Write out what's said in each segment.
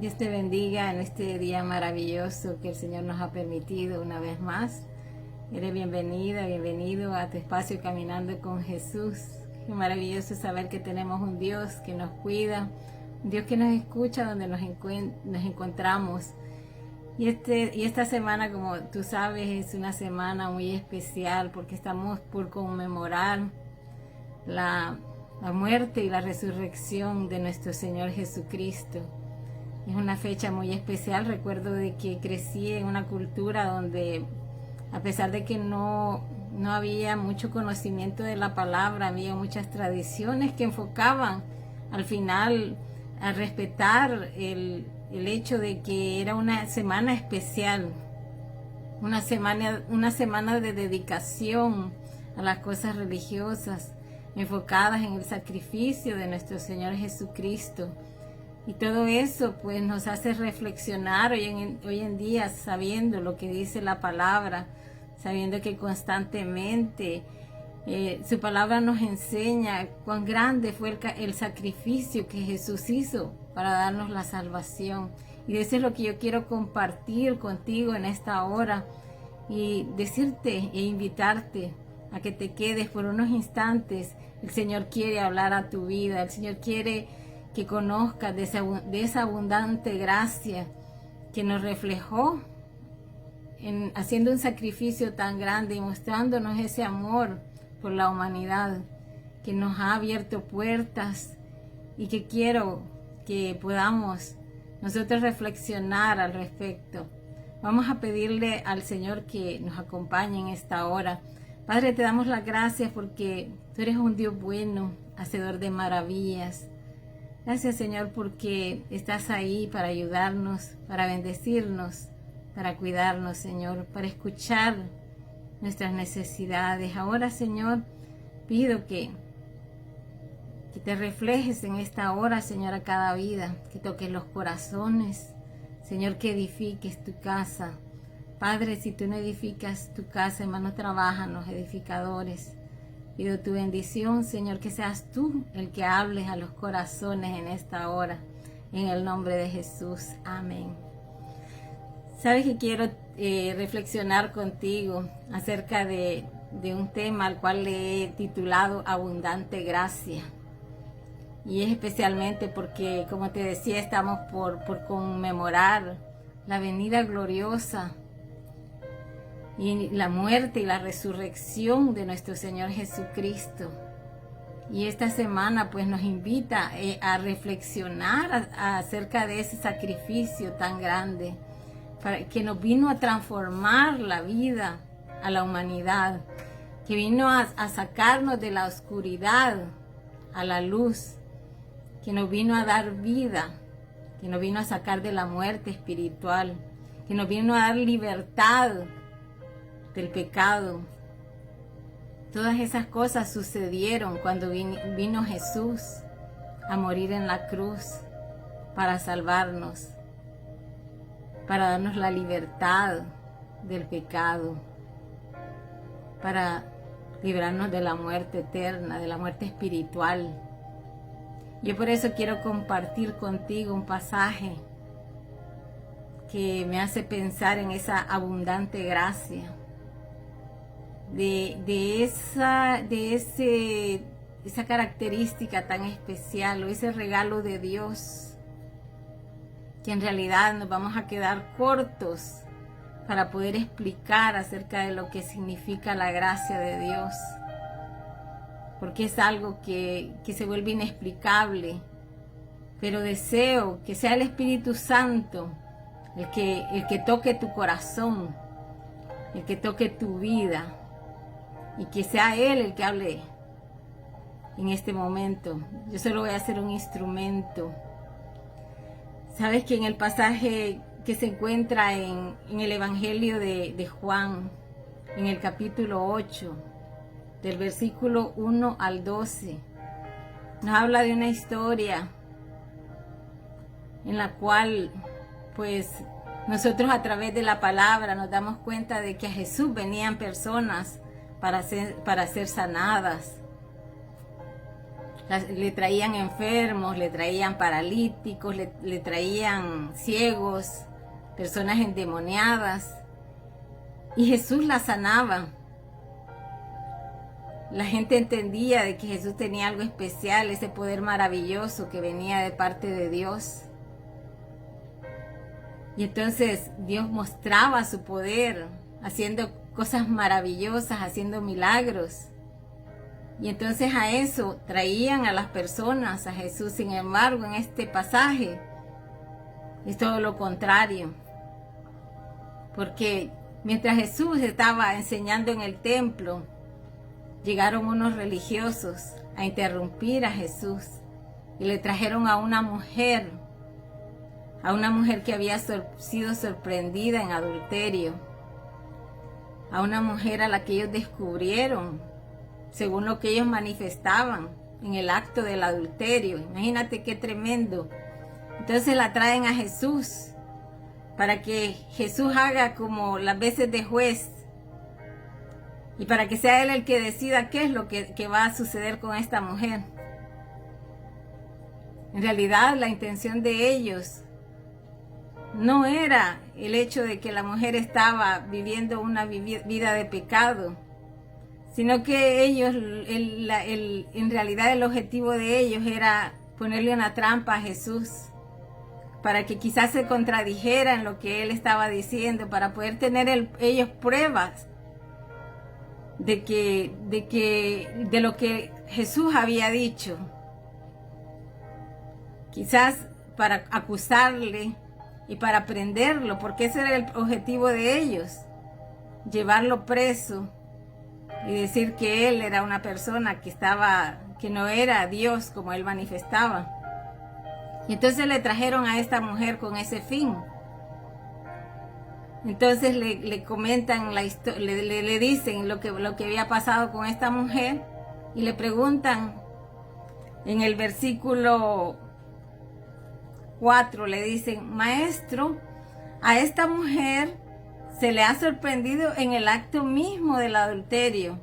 Dios te bendiga en este día maravilloso que el Señor nos ha permitido una vez más. Eres bienvenida, bienvenido a tu espacio Caminando con Jesús. Qué maravilloso saber que tenemos un Dios que nos cuida, un Dios que nos escucha donde nos encontramos. Y esta semana, como tú sabes, es una semana muy especial porque estamos por conmemorar la muerte y la resurrección de nuestro Señor Jesucristo. Es una fecha muy especial. Recuerdo de que crecí en una cultura donde, a pesar de que no había mucho conocimiento de la palabra, había muchas tradiciones que enfocaban al final a respetar el hecho de que era una semana especial, una semana de dedicación a las cosas religiosas, enfocadas en el sacrificio de nuestro Señor Jesucristo. Y todo eso pues nos hace reflexionar hoy en día, sabiendo lo que dice la palabra, sabiendo que constantemente su palabra nos enseña cuán grande fue el sacrificio que Jesús hizo para darnos la salvación. Y eso es lo que yo quiero compartir contigo en esta hora y decirte e invitarte a que te quedes por unos instantes. El Señor quiere hablar a tu vida, el Señor quiere que conozcas de esa abundante gracia que nos reflejó haciendo un sacrificio tan grande y mostrándonos ese amor por la humanidad, que nos ha abierto puertas y que quiero que podamos nosotros reflexionar al respecto. Vamos a pedirle al Señor que nos acompañe en esta hora. Padre, te damos las gracias porque tú eres un Dios bueno, hacedor de maravillas. Gracias, Señor, porque estás ahí para ayudarnos, para bendecirnos, para cuidarnos, Señor, para escuchar nuestras necesidades. Ahora, Señor, pido que te reflejes en esta hora, Señor, a cada vida, que toques los corazones, Señor, que edifiques tu casa. Padre, si tú no edificas tu casa, hermano, trabajan los edificadores. Pido tu bendición, Señor, que seas tú el que hables a los corazones en esta hora. En el nombre de Jesús. Amén. Sabes que quiero reflexionar contigo acerca de un tema al cual le he titulado Abundante Gracia. Y es especialmente porque, como te decía, estamos por conmemorar la venida gloriosa y la muerte y la resurrección de nuestro Señor Jesucristo. Y esta semana pues nos invita a reflexionar acerca de ese sacrificio tan grande que nos vino a transformar la vida a la humanidad, que vino a sacarnos de la oscuridad a la luz, que nos vino a dar vida, que nos vino a sacar de la muerte espiritual, que nos vino a dar libertad del pecado. Todas esas cosas sucedieron cuando vino Jesús a morir en la cruz para salvarnos, para darnos la libertad del pecado, para librarnos de la muerte eterna, de la muerte espiritual. Yo por eso quiero compartir contigo un pasaje que me hace pensar en esa abundante gracia, de esa característica tan especial, o ese regalo de Dios, que en realidad nos vamos a quedar cortos para poder explicar acerca de lo que significa la gracia de Dios, porque es algo que se vuelve inexplicable. Pero deseo que sea el Espíritu Santo el que toque tu corazón, el que toque tu vida, y que sea Él el que hable en este momento. Yo solo voy a ser un instrumento. Sabes que en el pasaje que se encuentra en el Evangelio de Juan, en el capítulo 8, del versículo 1 al 12, nos habla de una historia en la cual pues nosotros a través de la palabra nos damos cuenta de que a Jesús venían personas para ser sanadas. Le traían enfermos, le traían paralíticos, le traían ciegos, personas endemoniadas. Y Jesús las sanaba. La gente entendía de que Jesús tenía algo especial, ese poder maravilloso que venía de parte de Dios. Y entonces Dios mostraba su poder, haciendo cosas maravillosas, haciendo milagros. Y entonces a eso traían a las personas a Jesús. Sin embargo, en este pasaje es todo lo contrario. Porque mientras Jesús estaba enseñando en el templo, llegaron unos religiosos a interrumpir a Jesús y le trajeron a una mujer que había sido sorprendida en adulterio, a una mujer a la que ellos descubrieron, según lo que ellos manifestaban en el acto del adulterio. Imagínate qué tremendo. Entonces la traen a Jesús para que Jesús haga como las veces de juez y para que sea Él el que decida qué es lo que va a suceder con esta mujer. En realidad la intención de ellos no era el hecho de que la mujer estaba viviendo una vida de pecado, sino que ellos, en realidad el objetivo de ellos era ponerle una trampa a Jesús, para que quizás se contradijera en lo que Él estaba diciendo, para poder tener ellos pruebas de lo que Jesús había dicho. Quizás para acusarle y para prenderlo, porque ese era el objetivo de ellos, llevarlo preso y decir que él era una persona que no era Dios como él manifestaba. Y entonces le trajeron a esta mujer con ese fin. Entonces le comentan la historia, le dicen lo que había pasado con esta mujer y le preguntan en el versículo 4, le dicen: Maestro, a esta mujer se le ha sorprendido en el acto mismo del adulterio.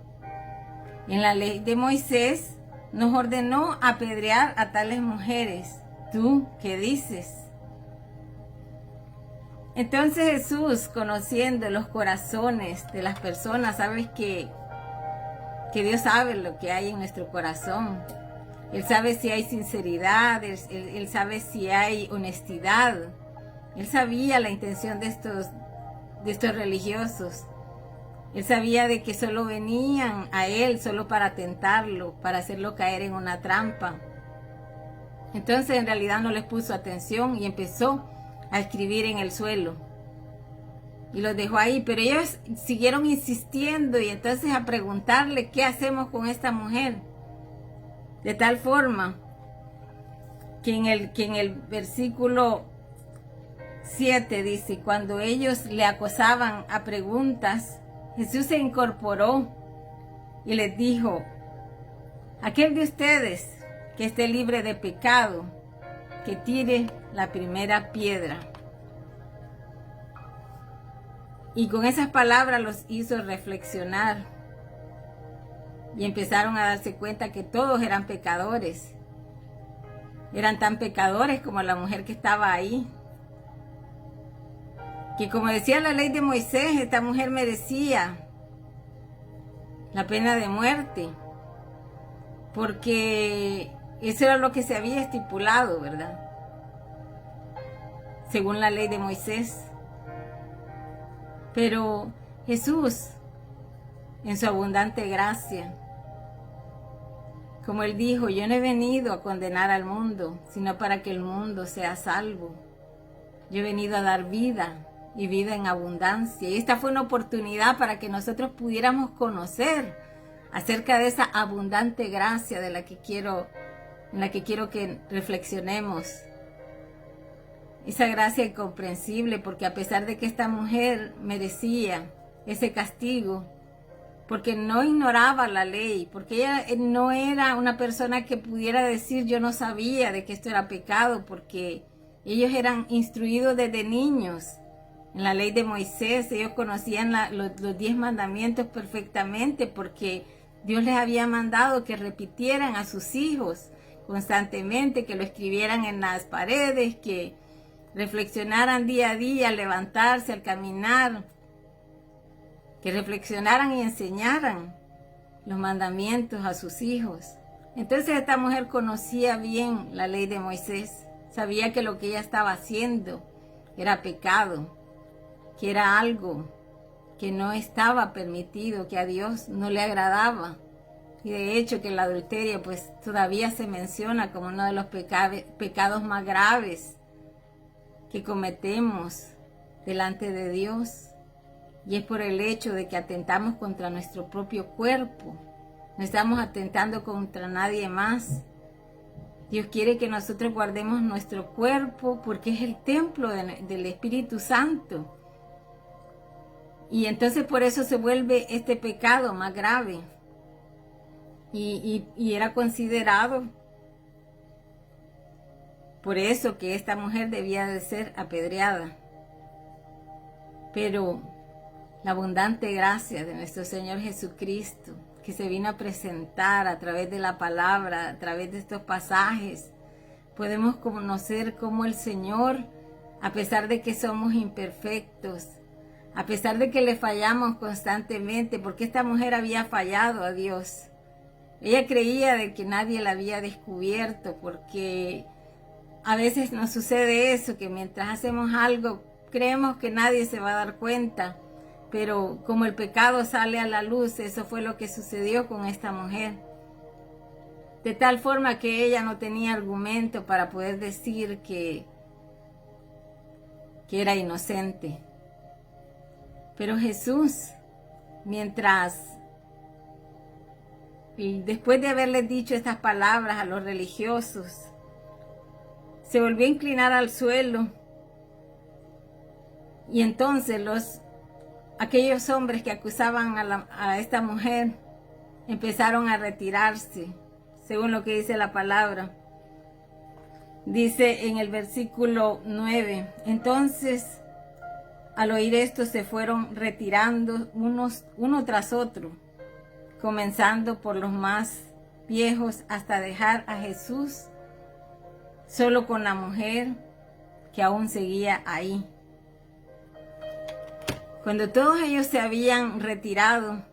En la ley de Moisés nos ordenó apedrear a tales mujeres. ¿Tú qué dices? Entonces Jesús, conociendo los corazones de las personas, sabes que Dios sabe lo que hay en nuestro corazón. Él sabe si hay sinceridad, él sabe si hay honestidad. Él sabía la intención de estos religiosos. Él sabía de que solo venían a él solo para tentarlo, para hacerlo caer en una trampa. Entonces en realidad no les puso atención y empezó a escribir en el suelo. Y los dejó ahí, pero ellos siguieron insistiendo y entonces a preguntarle: ¿qué hacemos con esta mujer? De tal forma que en el versículo 7 dice: cuando ellos le acosaban a preguntas, Jesús se incorporó y les dijo: aquel de ustedes que esté libre de pecado, que tire la primera piedra. Y con esas palabras los hizo reflexionar y empezaron a darse cuenta que todos eran pecadores. Eran tan pecadores como la mujer que estaba ahí. Que como decía la ley de Moisés, esta mujer merecía la pena de muerte. Porque eso era lo que se había estipulado, ¿verdad? Según la ley de Moisés. Pero Jesús, en su abundante gracia, como Él dijo: yo no he venido a condenar al mundo, sino para que el mundo sea salvo. Yo he venido a dar vida y vida en abundancia. Y esta fue una oportunidad para que nosotros pudiéramos conocer acerca de esa abundante gracia en la que quiero que reflexionemos. Esa gracia incomprensible, porque a pesar de que esta mujer merecía ese castigo, porque no ignoraba la ley, porque ella no era una persona que pudiera decir: yo no sabía de que esto era pecado, porque ellos eran instruidos desde niños en la ley de Moisés. Ellos conocían los 10 mandamientos perfectamente, porque Dios les había mandado que repitieran a sus hijos constantemente, que lo escribieran en las paredes, que reflexionaran día a día al levantarse, al caminar, que reflexionaran y enseñaran los mandamientos a sus hijos. Entonces esta mujer conocía bien la ley de Moisés, sabía que lo que ella estaba haciendo era pecado, que era algo que no estaba permitido, que a Dios no le agradaba. Y de hecho que el adulterio pues todavía se menciona como uno de los pecados más graves que cometemos delante de Dios. Y es por el hecho de que atentamos contra nuestro propio cuerpo. No estamos atentando contra nadie más. Dios quiere que nosotros guardemos nuestro cuerpo porque es el templo del Espíritu Santo. Y entonces por eso se vuelve este pecado más grave. Y era considerado por eso que esta mujer debía de ser apedreada. Pero la abundante gracia de nuestro Señor Jesucristo, que se vino a presentar a través de la palabra, a través de estos pasajes, podemos conocer cómo el Señor, a pesar de que somos imperfectos, a pesar de que le fallamos constantemente, porque esta mujer había fallado a Dios. Ella creía de que nadie la había descubierto, porque a veces nos sucede eso, que mientras hacemos algo, creemos que nadie se va a dar cuenta, pero como el pecado sale a la luz, eso fue lo que sucedió con esta mujer. De tal forma que ella no tenía argumento para poder decir que era inocente. Pero Jesús, después de haberles dicho estas palabras a los religiosos, se volvió a inclinar al suelo. Y entonces aquellos hombres que acusaban a esta mujer empezaron a retirarse, según lo que dice la palabra. Dice en el versículo 9, entonces al oír esto se fueron retirando uno tras otro, comenzando por los más viejos hasta dejar a Jesús solo con la mujer que aún seguía ahí. Cuando todos ellos se habían retirado,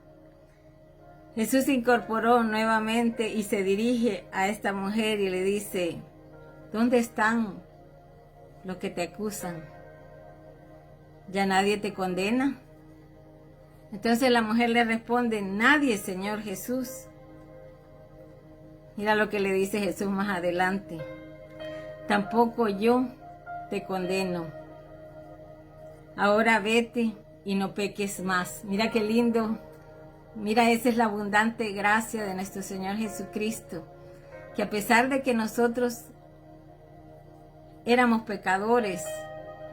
Jesús se incorporó nuevamente y se dirige a esta mujer y le dice, ¿dónde están los que te acusan? ¿Ya nadie te condena? Entonces la mujer le responde, nadie, Señor Jesús. Mira lo que le dice Jesús más adelante. Tampoco yo te condeno. Ahora vete y no peques más. Mira qué lindo. Mira, esa es la abundante gracia de nuestro Señor Jesucristo. Que a pesar de que nosotros éramos pecadores,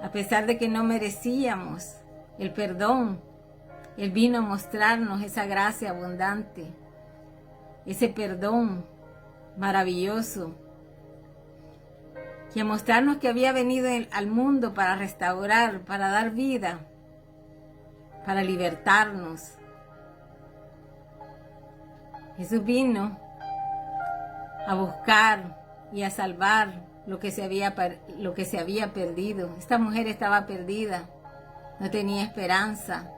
a pesar de que no merecíamos el perdón, Él vino a mostrarnos esa gracia abundante, ese perdón maravilloso, y a mostrarnos que había venido al mundo para restaurar, para dar vida, para libertarnos. Jesús vino a buscar y a salvar lo que se había perdido. Esta mujer estaba perdida, no tenía esperanza.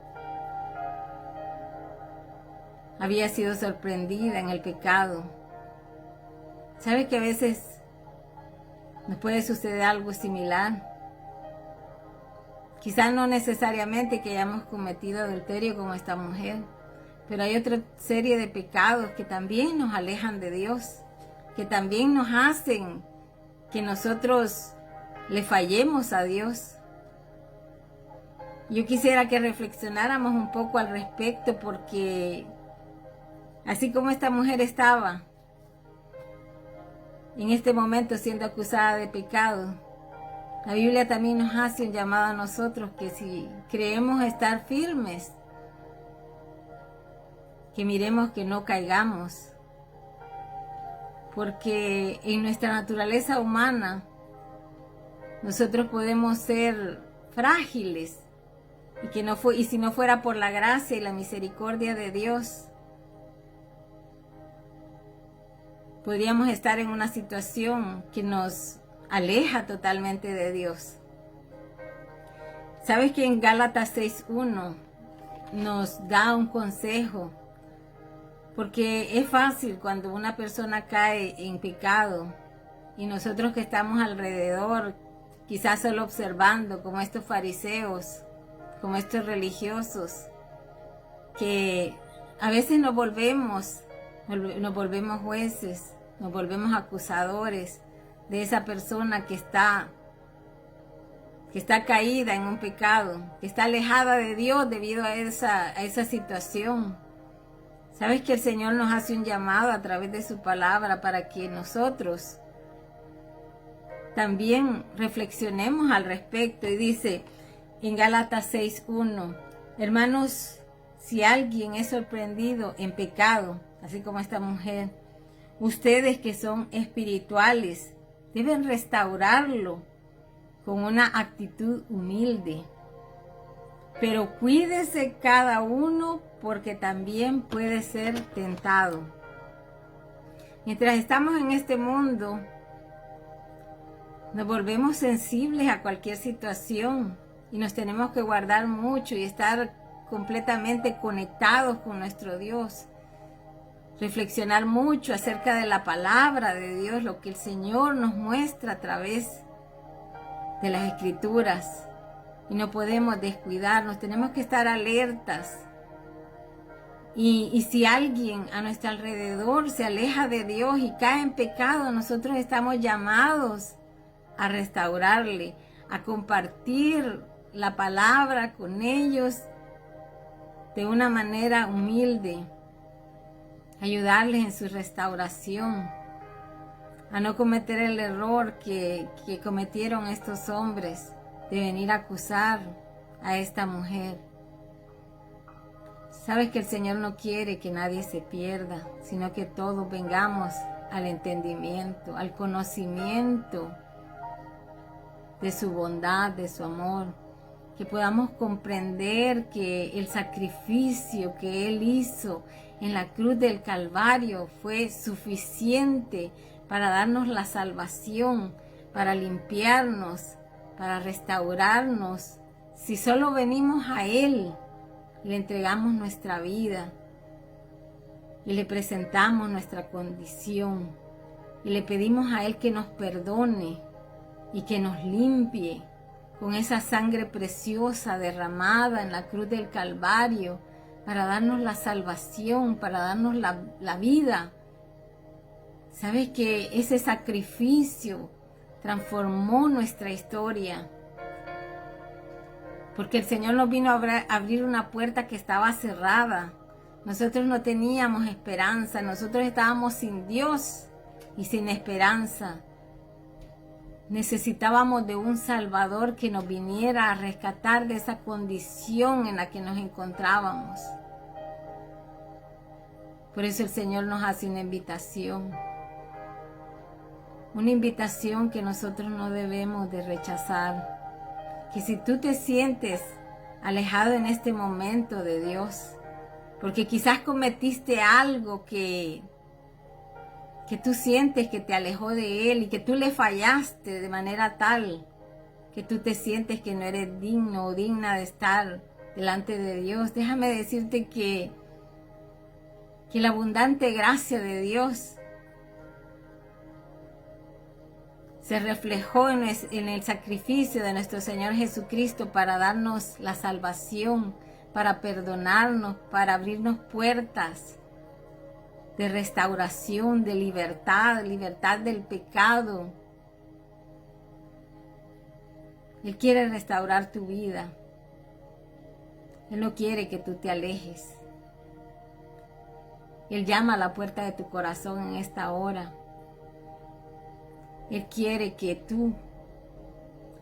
Había sido sorprendida en el pecado. ¿Sabes que a veces nos puede suceder algo similar? Quizás no necesariamente que hayamos cometido adulterio como esta mujer, pero hay otra serie de pecados que también nos alejan de Dios, que también nos hacen que nosotros le fallemos a Dios. Yo quisiera que reflexionáramos un poco al respecto, porque así como esta mujer estaba en este momento siendo acusada de pecado, la Biblia también nos hace un llamado a nosotros que si creemos estar firmes, que miremos que no caigamos, porque en nuestra naturaleza humana nosotros podemos ser frágiles y si no fuera por la gracia y la misericordia de Dios, podríamos estar en una situación que nos aleja totalmente de Dios. ¿Sabes que en Gálatas 6:1 nos da un consejo? Porque es fácil cuando una persona cae en pecado y nosotros que estamos alrededor, quizás solo observando, como estos fariseos, como estos religiosos, que a veces nos volvemos jueces, nos volvemos acusadores de esa persona que está caída en un pecado, que está alejada de Dios debido a esa situación. ¿Sabes que el Señor nos hace un llamado a través de su palabra para que nosotros también reflexionemos al respecto? Y dice en Gálatas 6:1, hermanos, si alguien es sorprendido en pecado, así como esta mujer, ustedes que son espirituales deben restaurarlo con una actitud humilde. Pero cuídese cada uno porque también puede ser tentado. Mientras estamos en este mundo, nos volvemos sensibles a cualquier situación y nos tenemos que guardar mucho y estar completamente conectados con nuestro Dios. Reflexionar mucho acerca de la palabra de Dios, lo que el Señor nos muestra a través de las Escrituras. Y no podemos descuidarnos, tenemos que estar alertas. Y si alguien a nuestro alrededor se aleja de Dios y cae en pecado, nosotros estamos llamados a restaurarle, a compartir la palabra con ellos de una manera humilde, ayudarles en su restauración, a no cometer el error que cometieron estos hombres de venir a acusar a esta mujer. Sabes que el Señor no quiere que nadie se pierda, sino que todos vengamos al entendimiento, al conocimiento de su bondad, de su amor, que podamos comprender que el sacrificio que Él hizo en la cruz del Calvario fue suficiente para darnos la salvación, para limpiarnos, para restaurarnos. Si solo venimos a Él, le entregamos nuestra vida y le presentamos nuestra condición y le pedimos a Él que nos perdone y que nos limpie con esa sangre preciosa derramada en la cruz del Calvario para darnos la salvación, para darnos la vida. ¿Sabes que ese sacrificio transformó nuestra historia? Porque el Señor nos vino a abrir una puerta que estaba cerrada. Nosotros no teníamos esperanza, nosotros estábamos sin Dios y sin esperanza. Necesitábamos de un Salvador que nos viniera a rescatar de esa condición en la que nos encontrábamos. Por eso el Señor nos hace una invitación que nosotros no debemos de rechazar. Que si tú te sientes alejado en este momento de Dios, porque quizás cometiste algo que tú sientes que te alejó de Él y que tú le fallaste de manera tal que tú te sientes que no eres digno o digna de estar delante de Dios, déjame decirte que la abundante gracia de Dios se reflejó en el sacrificio de nuestro Señor Jesucristo para darnos la salvación, para perdonarnos, para abrirnos puertas de restauración, de libertad del pecado. Él quiere restaurar tu vida. Él no quiere que tú te alejes. Él llama a la puerta de tu corazón en esta hora. Él quiere que tú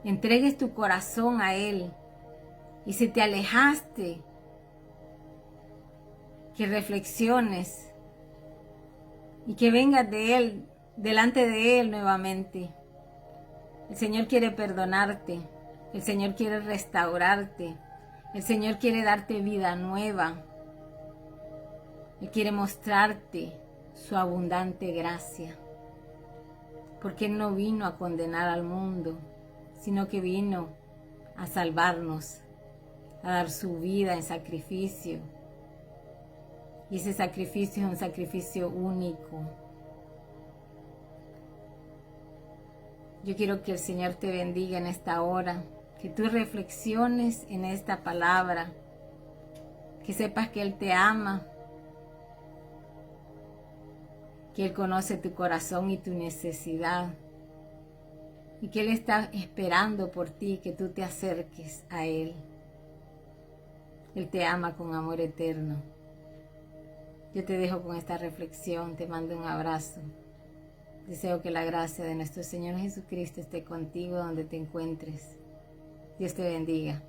entregues tu corazón a Él. Y si te alejaste, que reflexiones y que vengas delante de Él nuevamente. El Señor quiere perdonarte. El Señor quiere restaurarte. El Señor quiere darte vida nueva. Él quiere mostrarte su abundante gracia, porque Él no vino a condenar al mundo, sino que vino a salvarnos, a dar su vida en sacrificio. Y ese sacrificio es un sacrificio único. Yo quiero que el Señor te bendiga en esta hora, que tú reflexiones en esta palabra, que sepas que Él te ama, que Él conoce tu corazón y tu necesidad, y que Él está esperando por ti, que tú te acerques a Él. Él te ama con amor eterno. Yo te dejo con esta reflexión, te mando un abrazo. Deseo que la gracia de nuestro Señor Jesucristo esté contigo donde te encuentres. Dios te bendiga.